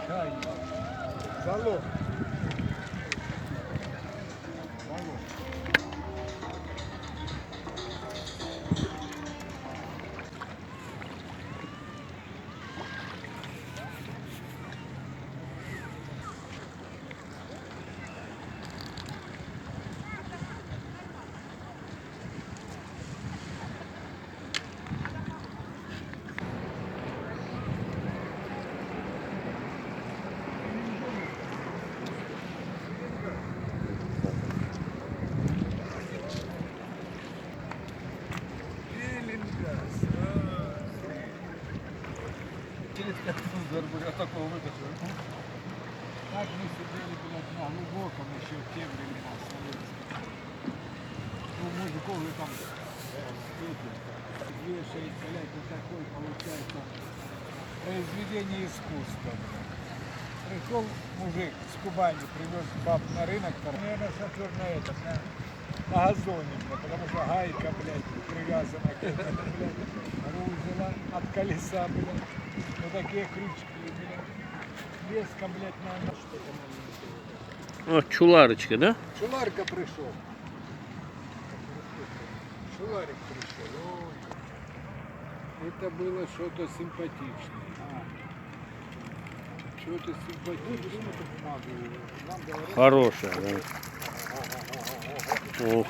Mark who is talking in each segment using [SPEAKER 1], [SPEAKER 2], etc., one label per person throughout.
[SPEAKER 1] Дай. Залог.
[SPEAKER 2] Я такого вытащил.
[SPEAKER 1] Так мы сидели, блядь, на глубоком еще в те времена советские. У мужиков же там вешается, блядь, вот такой получается произведение искусства. Пришел мужик с Кубани, привез баб на рынок, наверное, шофер на этом, на газоне, блядь, потому что гайка, блядь, привязана к этому, блядь, рузела от колеса, блядь. Вот такие крючки, блядь. Леска, блядь, на что-то маленькое.
[SPEAKER 3] О, чуларочка, да?
[SPEAKER 1] Шуларка пришел. Шуларик пришел. Ой. Это было что-то симпатичное. Что-то симпатичное.
[SPEAKER 3] Хорошая, да. Ох.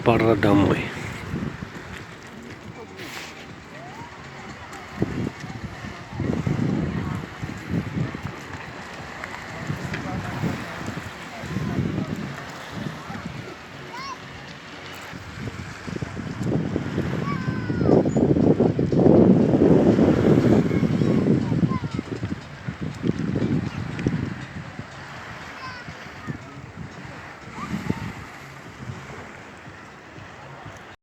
[SPEAKER 3] Пора домой.